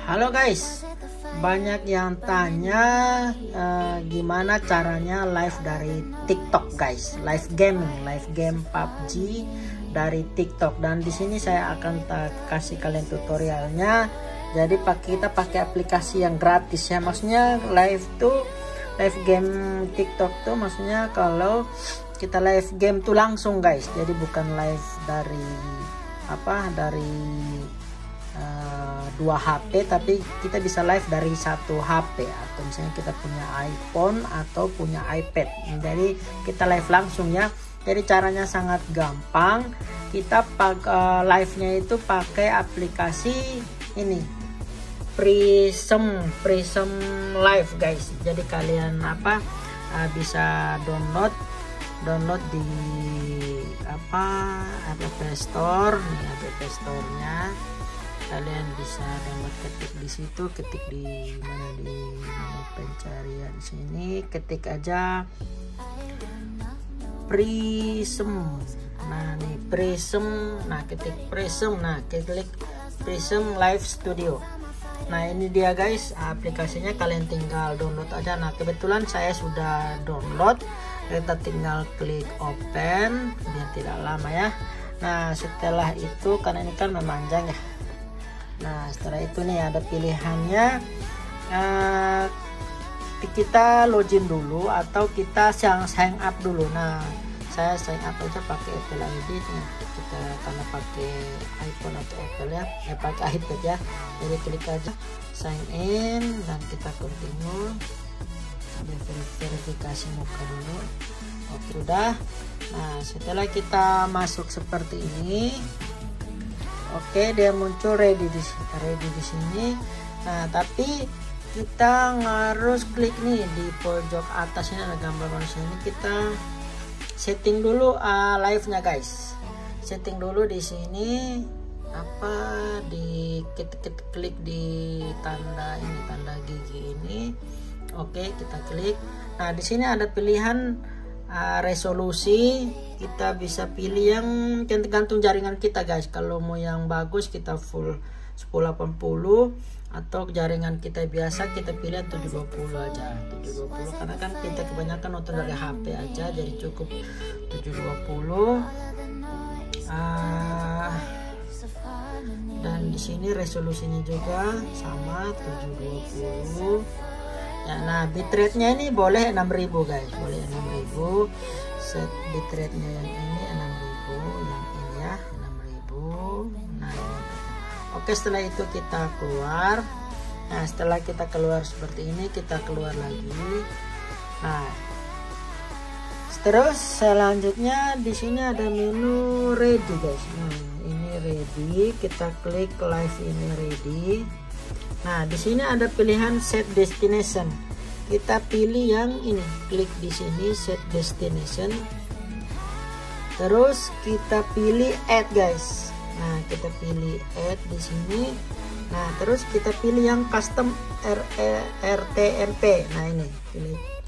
Halo guys, banyak yang tanya gimana caranya live dari TikTok guys, live game PUBG dari TikTok. Dan di sini saya akan kasih kalian tutorialnya. Jadi kita pakai aplikasi yang gratis ya, maksudnya live game TikTok tuh maksudnya kalau kita live game tuh langsung guys, jadi bukan live dari dua HP, tapi kita bisa live dari satu HP, atau misalnya kita punya iPhone atau punya iPad, jadi kita live langsung ya. Jadi caranya sangat gampang, kita live-nya itu pakai aplikasi ini, Prism Live guys. Jadi kalian bisa download di App Store nih, App Store-nya kalian bisa download, ketik di situ, ketik di menu pencarian sini, ketik aja Prism. Nah nih Prism, nah ketik Prism, nah klik Prism Live Studio. Nah ini dia guys aplikasinya, kalian tinggal download aja. Nah kebetulan saya sudah download, kita tinggal klik open biar tidak lama ya. Nah setelah itu, karena ini kan memanjang ya, nah setelah itu nih ada pilihannya, kita login dulu atau kita sign up dulu. Nah saya sign up aja pakai Apple ID nih, kita karena pakai iPhone atau Apple ya, pakai iPad ya. Jadi klik aja sign in dan kita continue, verifikasi muka dulu. Oke udah. Nah setelah kita masuk seperti ini, oke dia muncul ready di sini. Nah tapi kita harus klik nih di pojok atas ini ada gambar manusia ini, kita setting dulu live-nya guys. Setting dulu di sini klik di tanda ini, tanda gigi ini. Oke kita klik. Nah di sini ada pilihan resolusi, kita bisa pilih yang tergantung jaringan kita guys. Kalau mau yang bagus kita full 1080, atau jaringan kita biasa kita pilih 720 aja, 720 karena kan kita kebanyakan nonton dari HP aja, jadi cukup 720. Dan di sini resolusinya juga sama 720 ya. Nah bitrate-nya ini boleh 6000 guys, boleh 6000. Set bitrate-nya yang ini 6000, yang ini ya 6000. Nah oke, setelah itu kita keluar. Nah setelah kita keluar seperti ini, kita keluar lagi. Nah terus selanjutnya di sini ada menu ready guys. Nah ini ready, kita klik live ini ready. Nah di sini ada pilihan set destination, kita pilih yang ini, klik di sini set destination, terus kita pilih add guys. Nah kita pilih add di sini. Nah terus kita pilih yang custom RTMP. Nah ini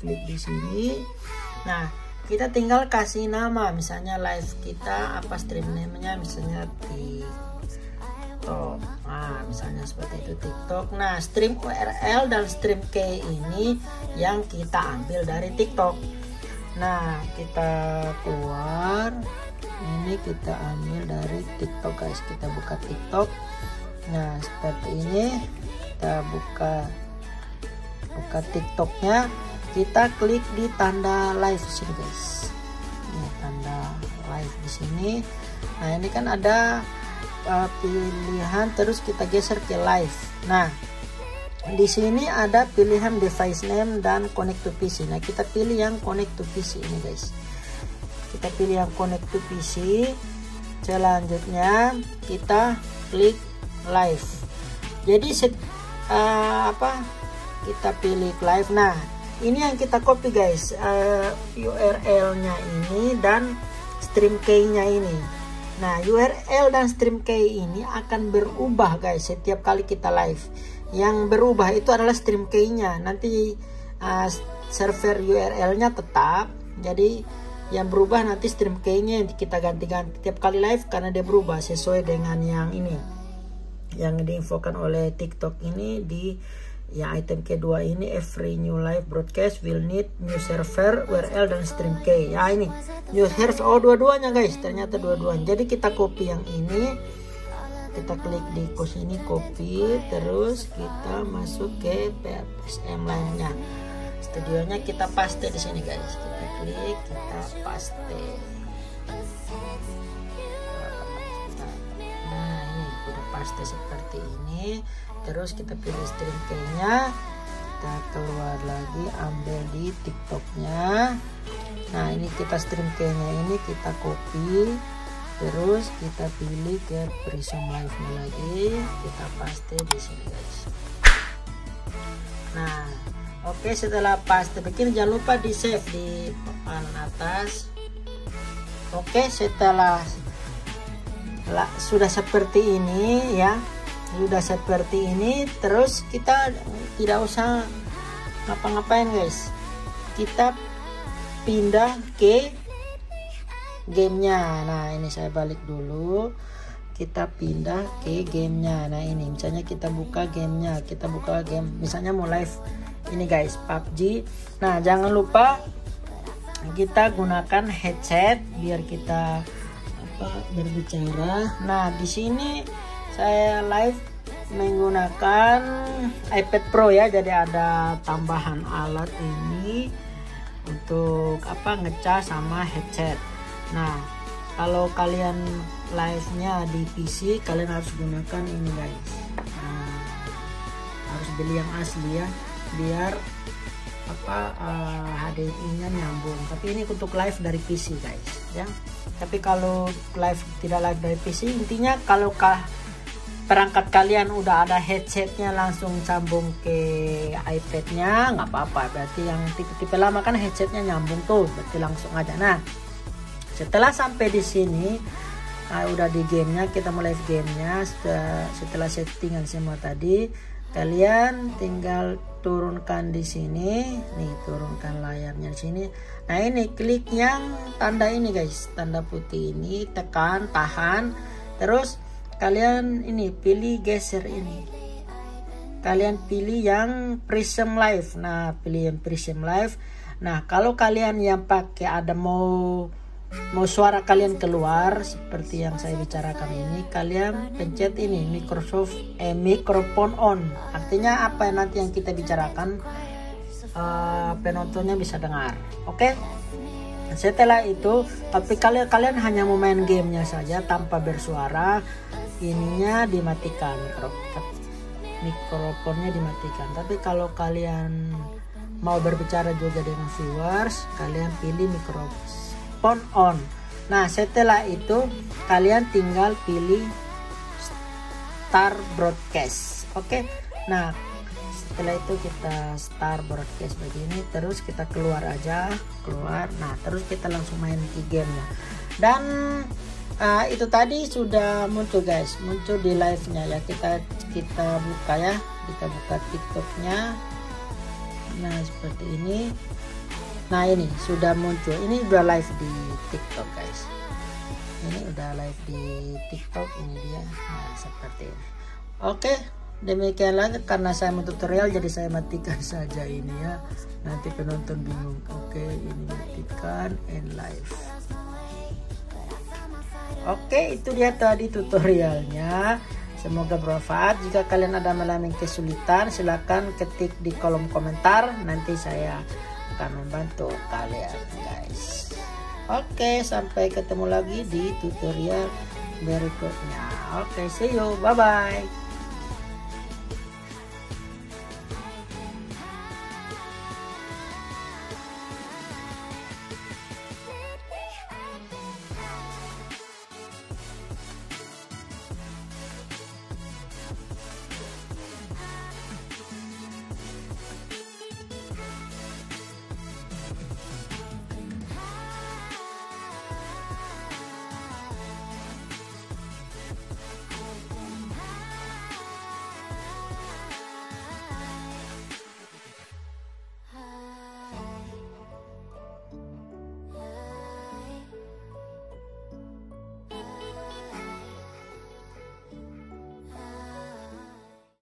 klik di sini. Nah kita tinggal kasih nama, misalnya live kita stream name-nya misalnya TikTok. Nah misalnya seperti itu TikTok. Nah stream URL dan stream key ini yang kita ambil dari TikTok. Nah kita keluar, ini kita ambil dari TikTok guys. Kita buka TikTok. Nah seperti ini, kita buka TikToknya, kita klik di tanda live di sini guys. Ini tanda live di sini. Nah ini kan ada pilihan, terus kita geser ke live. Nah di sini ada pilihan device name dan connect to PC. Nah kita pilih yang connect to PC ini guys. Kita pilih yang connect to PC. Selanjutnya kita klik live. Jadi kita pilih live. Nah ini yang kita copy guys, URL-nya ini dan stream key-nya ini. Nah URL dan stream key ini akan berubah guys setiap kali kita live. Yang berubah itu adalah stream key-nya. Nanti server URL-nya tetap, jadi yang berubah nanti stream key-nya kita ganti-ganti tiap kali live karena dia berubah sesuai dengan yang ini, yang diinfokan oleh TikTok ini di yang item kedua ini, every new live broadcast will need new server URL dan stream key. Ya ini new server, oh dua-duanya guys, ternyata dua-duanya. Jadi kita copy yang ini, kita klik di sini copy, terus kita masuk ke PSM lainnya, studionya kita paste di sini guys. Kita klik, kita paste. Nah ini udah paste seperti ini. Terus kita pilih stream key-nya, kita keluar lagi, ambil di TikTok-nya. Nah ini kita stream key-nya ini kita copy, terus kita pilih ke Prism Live-nya lagi, kita paste di sini guys. Nah oke, setelah paste begini jangan lupa di save di papan atas. Oke, setelah sudah seperti ini ya, sudah seperti ini, terus kita tidak usah ngapa-ngapain guys, kita pindah ke gamenya. Nah ini saya balik dulu, kita pindah ke gamenya. Nah ini misalnya kita buka gamenya, kita buka game misalnya mau live ini guys, PUBG. Nah jangan lupa kita gunakan headset biar kita berbicara. Nah di sini saya live menggunakan iPad Pro ya, jadi ada tambahan alat ini untuk ngecas sama headset. Nah kalau kalian live-nya di PC, kalian harus gunakan ini guys. Nah, harus beli yang asli ya, biar HDMI-nya nyambung. Tapi ini untuk live dari PC guys ya. Tapi kalau live tidak live dari PC, intinya kalau perangkat kalian udah ada headsetnya langsung sambung ke iPad-nya, nggak apa-apa. Berarti yang tipe-tipe lama kan headsetnya nyambung tuh, berarti langsung aja. Nah setelah sampai di sini, udah di gamenya, kita mulai gamenya. Setelah settingan semua tadi, kalian tinggal turunkan di sini nih, turunkan layarnya di sini. Nah ini klik yang tanda ini guys, tanda putih ini, tekan, tahan, terus kalian ini pilih geser ini, kalian pilih yang Prism Live. Nah pilih yang Prism Live. Nah kalau kalian yang pakai ada mau suara kalian keluar seperti yang saya bicarakan ini, kalian pencet ini microphone on. Artinya apa nanti yang kita bicarakan penontonnya bisa dengar. Oke. Setelah itu, tapi kalian hanya mau main gamenya saja tanpa bersuara, ininya dimatikan, mikrofonnya dimatikan. Tapi kalau kalian mau berbicara juga dengan viewers, kalian pilih mikrofon on. Nah setelah itu kalian tinggal pilih start broadcast. Oke. Nah setelah itu kita start broadcast begini, terus kita keluar aja, keluar. Nah terus kita langsung main di gamenya. Dan itu tadi sudah muncul guys, muncul di live nya ya. Kita buka ya, kita buka TikToknya. Nah seperti ini. Nah ini sudah muncul, ini udah live di TikTok guys, ini udah live di TikTok, ini dia. Nah seperti ini. Oke, demikianlah, karena saya mau tutorial jadi saya matikan saja ini ya, nanti penonton bingung. Oke, ini matikan and live. Oke, itu dia tadi tutorialnya, semoga bermanfaat. Jika kalian ada mengalami kesulitan, silahkan ketik di kolom komentar, nanti saya akan membantu kalian guys. Oke, sampai ketemu lagi di tutorial berikutnya. Oke, see you, bye bye.